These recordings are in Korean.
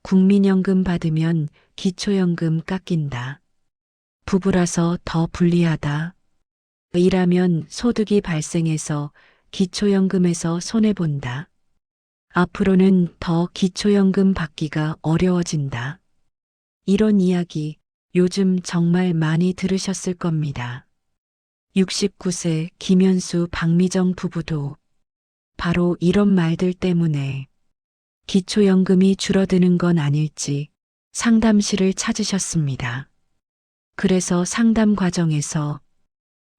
국민연금 받으면 기초연금 깎인다. 부부라서 더 불리하다. 일하면 소득이 발생해서 기초연금에서 손해본다. 앞으로는 더 기초연금 받기가 어려워진다. 이런 이야기 요즘 정말 많이 들으셨을 겁니다. 69세 김현수 박미정 부부도 바로 이런 말들 때문에 기초연금이 줄어드는 건 아닐지 상담실을 찾으셨습니다. 그래서 상담 과정에서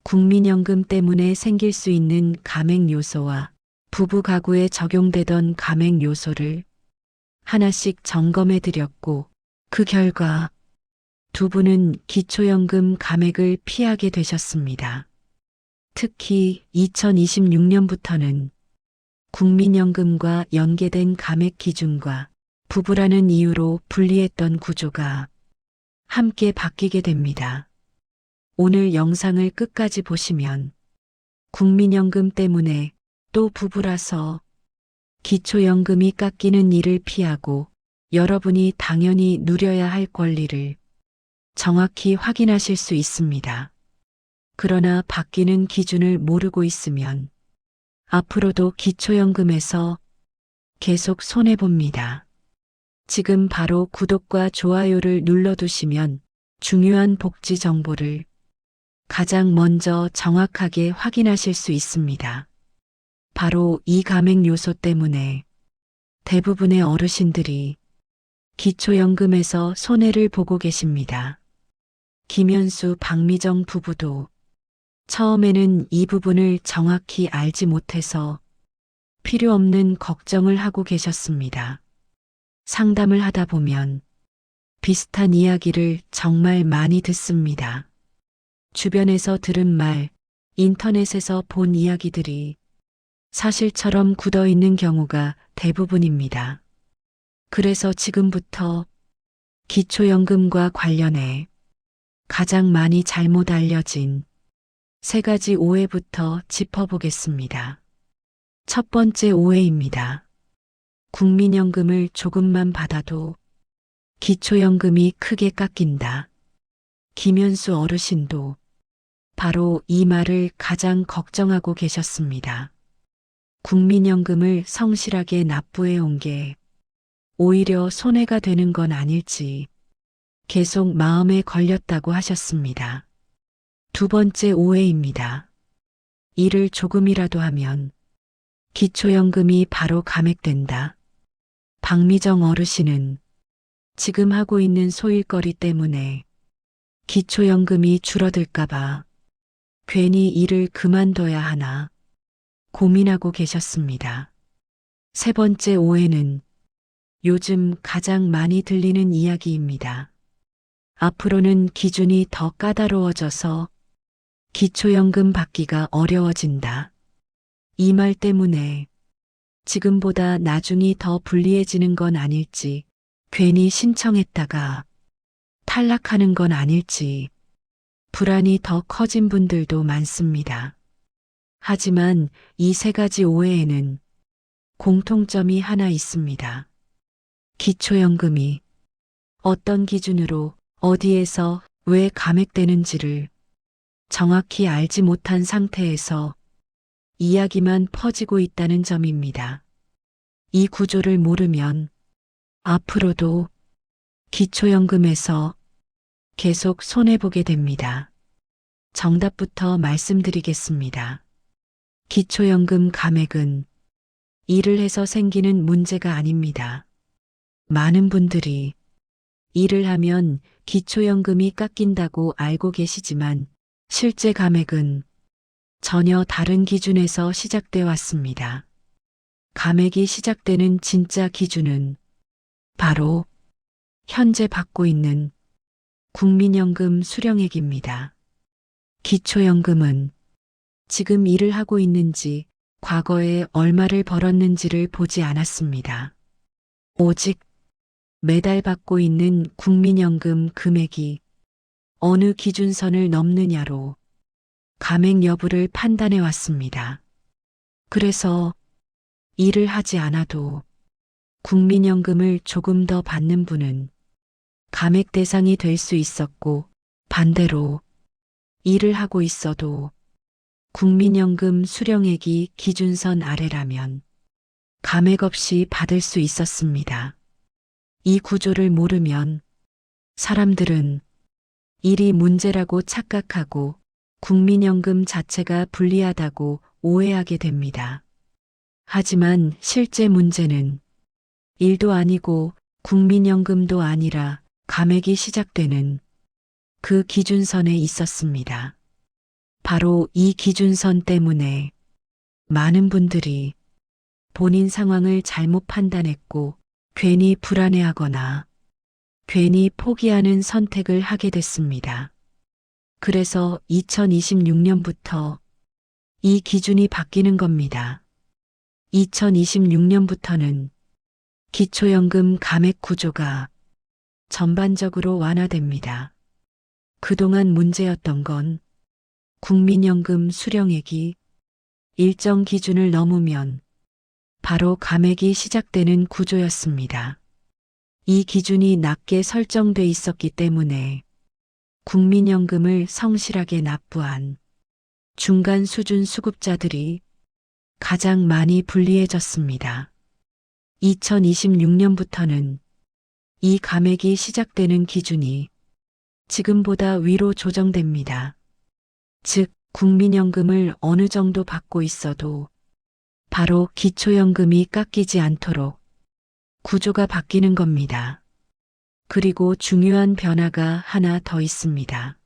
국민연금 때문에 생길 수 있는 감액 요소와 부부 가구에 적용되던 감액 요소를 하나씩 점검해 드렸고 그 결과 두 분은 기초연금 감액을 피하게 되셨습니다. 특히 2026년부터는 국민연금과 연계된 감액 기준과 부부라는 이유로 분리했던 구조가 함께 바뀌게 됩니다. 오늘 영상을 끝까지 보시면 국민연금 때문에 또 부부라서 기초연금이 깎이는 일을 피하고 여러분이 당연히 누려야 할 권리를 정확히 확인하실 수 있습니다. 그러나 바뀌는 기준을 모르고 있으면 앞으로도 기초연금에서 계속 손해봅니다. 지금 바로 구독과 좋아요를 눌러두시면 중요한 복지 정보를 가장 먼저 정확하게 확인하실 수 있습니다. 바로 이 감액 요소 때문에 대부분의 어르신들이 기초연금에서 손해를 보고 계십니다. 김현수 박미정 부부도 처음에는 이 부분을 정확히 알지 못해서 필요 없는 걱정을 하고 계셨습니다. 상담을 하다 보면 비슷한 이야기를 정말 많이 듣습니다. 주변에서 들은 말, 인터넷에서 본 이야기들이 사실처럼 굳어 있는 경우가 대부분입니다. 그래서 지금부터 기초연금과 관련해 가장 많이 잘못 알려진 세 가지 오해부터 짚어보겠습니다. 첫 번째 오해입니다. 국민연금을 조금만 받아도 기초연금이 크게 깎인다. 김현수 어르신도 바로 이 말을 가장 걱정하고 계셨습니다. 국민연금을 성실하게 납부해 온 게 오히려 손해가 되는 건 아닐지 계속 마음에 걸렸다고 하셨습니다. 두 번째 오해입니다. 일을 조금이라도 하면 기초연금이 바로 감액된다. 박미정 어르신은 지금 하고 있는 소일거리 때문에 기초연금이 줄어들까봐 괜히 일을 그만둬야 하나 고민하고 계셨습니다. 세 번째 오해는 요즘 가장 많이 들리는 이야기입니다. 앞으로는 기준이 더 까다로워져서 기초연금 받기가 어려워진다. 이 말 때문에 지금보다 나중이 더 불리해지는 건 아닐지, 괜히 신청했다가 탈락하는 건 아닐지 불안이 더 커진 분들도 많습니다. 하지만 이 세 가지 오해에는 공통점이 하나 있습니다. 기초연금이 어떤 기준으로 어디에서 왜 감액되는지를 정확히 알지 못한 상태에서 이야기만 퍼지고 있다는 점입니다. 이 구조를 모르면 앞으로도 기초연금에서 계속 손해보게 됩니다. 정답부터 말씀드리겠습니다. 기초연금 감액은 일을 해서 생기는 문제가 아닙니다. 많은 분들이 일을 하면 기초연금이 깎인다고 알고 계시지만 실제 감액은 전혀 다른 기준에서 시작돼 왔습니다. 감액이 시작되는 진짜 기준은 바로 현재 받고 있는 국민연금 수령액입니다. 기초연금은 지금 일을 하고 있는지 과거에 얼마를 벌었는지를 보지 않았습니다. 오직 매달 받고 있는 국민연금 금액이 어느 기준선을 넘느냐로 감액 여부를 판단해 왔습니다. 그래서 일을 하지 않아도 국민연금을 조금 더 받는 분은 감액 대상이 될 수 있었고, 반대로 일을 하고 있어도 국민연금 수령액이 기준선 아래라면 감액 없이 받을 수 있었습니다. 이 구조를 모르면 사람들은 일이 문제라고 착각하고 국민연금 자체가 불리하다고 오해하게 됩니다. 하지만 실제 문제는 일도 아니고 국민연금도 아니라 감액이 시작되는 그 기준선에 있었습니다. 바로 이 기준선 때문에 많은 분들이 본인 상황을 잘못 판단했고 괜히 불안해하거나 괜히 포기하는 선택을 하게 됐습니다. 그래서 2026년부터 이 기준이 바뀌는 겁니다. 2026년부터는 기초연금 감액 구조가 전반적으로 완화됩니다. 그동안 문제였던 건 국민연금 수령액이 일정 기준을 넘으면 바로 감액이 시작되는 구조였습니다. 이 기준이 낮게 설정돼 있었기 때문에 국민연금을 성실하게 납부한 중간 수준 수급자들이 가장 많이 불리해졌습니다. 2026년부터는 이 감액이 시작되는 기준이 지금보다 위로 조정됩니다. 즉, 국민연금을 어느 정도 받고 있어도 바로 기초연금이 깎이지 않도록 구조가 바뀌는 겁니다. 그리고 중요한 변화가 하나 더 있습니다.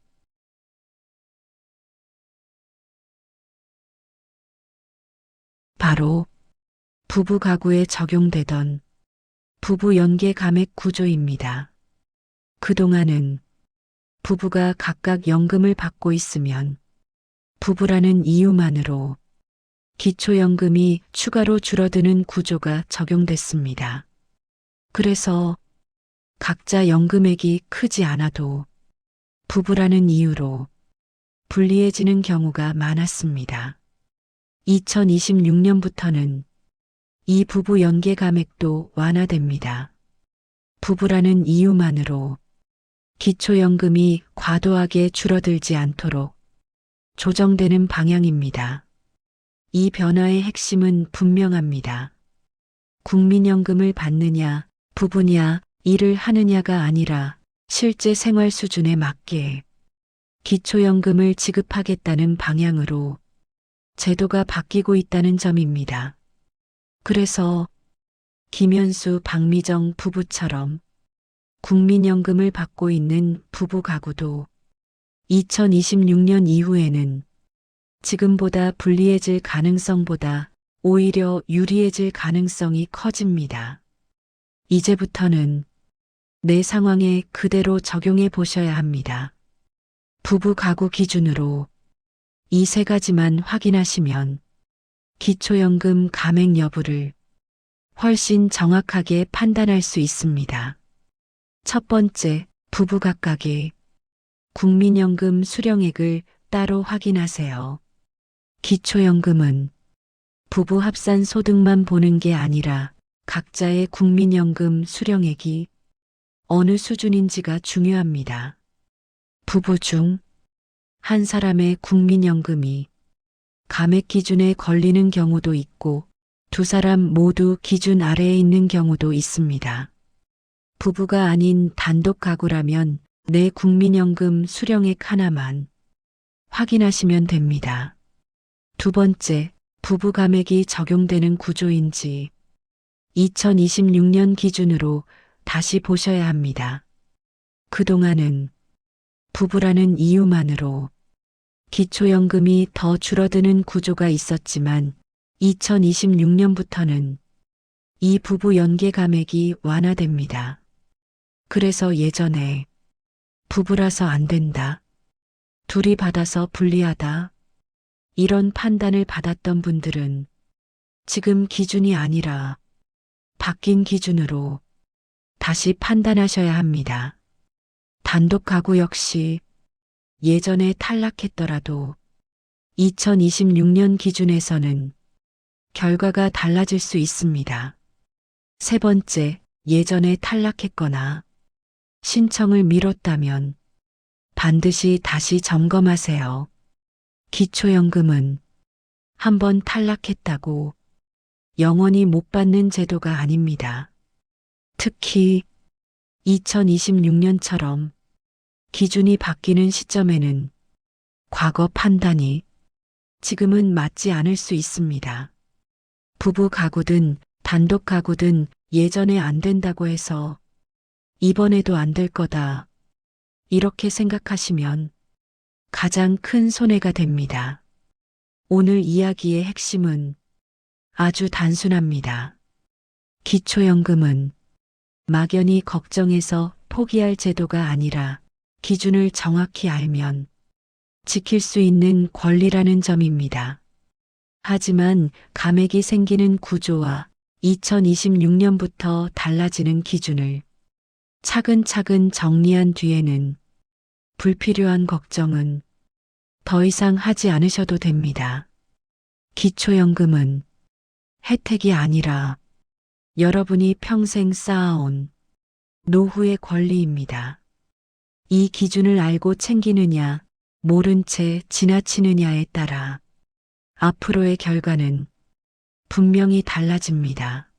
바로 부부 가구에 적용되던 부부 연계 감액 구조입니다. 그동안은 부부가 각각 연금을 받고 있으면 부부라는 이유만으로 기초연금이 추가로 줄어드는 구조가 적용됐습니다. 그래서 각자 연금액이 크지 않아도 부부라는 이유로 불리해지는 경우가 많았습니다. 2026년부터는 이 부부 연계 감액도 완화됩니다. 부부라는 이유만으로 기초연금이 과도하게 줄어들지 않도록 조정되는 방향입니다. 이 변화의 핵심은 분명합니다. 국민연금을 받느냐, 부부냐, 일을 하느냐가 아니라 실제 생활 수준에 맞게 기초연금을 지급하겠다는 방향으로 제도가 바뀌고 있다는 점입니다. 그래서 김현수, 박미정 부부처럼 국민연금을 받고 있는 부부 가구도 2026년 이후에는 지금보다 불리해질 가능성보다 오히려 유리해질 가능성이 커집니다. 이제부터는 내 상황에 그대로 적용해 보셔야 합니다. 부부 가구 기준으로 이 세 가지만 확인하시면 기초연금 감액 여부를 훨씬 정확하게 판단할 수 있습니다. 첫 번째, 부부 각각의 국민연금 수령액을 따로 확인하세요. 기초연금은 부부 합산 소득만 보는 게 아니라 각자의 국민연금 수령액이 어느 수준인지가 중요합니다. 부부 중 한 사람의 국민연금이 감액 기준에 걸리는 경우도 있고 두 사람 모두 기준 아래에 있는 경우도 있습니다. 부부가 아닌 단독 가구라면 내 국민연금 수령액 하나만 확인하시면 됩니다. 두 번째, 부부 감액이 적용되는 구조인지 2026년 기준으로 다시 보셔야 합니다. 그동안은 부부라는 이유만으로 기초연금이 더 줄어드는 구조가 있었지만 2026년부터는 이 부부 연계 감액이 완화됩니다. 그래서 예전에 부부라서 안 된다, 둘이 받아서 불리하다, 이런 판단을 받았던 분들은 지금 기준이 아니라 바뀐 기준으로 다시 판단하셔야 합니다. 단독 가구 역시 예전에 탈락했더라도 2026년 기준에서는 결과가 달라질 수 있습니다. 세 번째, 예전에 탈락했거나 신청을 미뤘다면 반드시 다시 점검하세요. 기초연금은 한번 탈락했다고 영원히 못 받는 제도가 아닙니다. 특히 2026년처럼 기준이 바뀌는 시점에는 과거 판단이 지금은 맞지 않을 수 있습니다. 부부 가구든 단독 가구든 예전에 안 된다고 해서 이번에도 안 될 거다. 이렇게 생각하시면 가장 큰 손해가 됩니다. 오늘 이야기의 핵심은 아주 단순합니다. 기초연금은 막연히 걱정해서 포기할 제도가 아니라 기준을 정확히 알면 지킬 수 있는 권리라는 점입니다. 하지만 감액이 생기는 구조와 2026년부터 달라지는 기준을 차근차근 정리한 뒤에는 불필요한 걱정은 더 이상 하지 않으셔도 됩니다. 기초연금은 혜택이 아니라 여러분이 평생 쌓아온 노후의 권리입니다. 이 기준을 알고 챙기느냐, 모른 채 지나치느냐에 따라 앞으로의 결과는 분명히 달라집니다.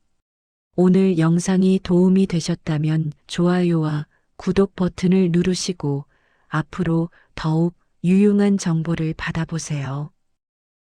오늘 영상이 도움이 되셨다면 좋아요와 구독 버튼을 누르시고 앞으로 더욱 유용한 정보를 받아보세요.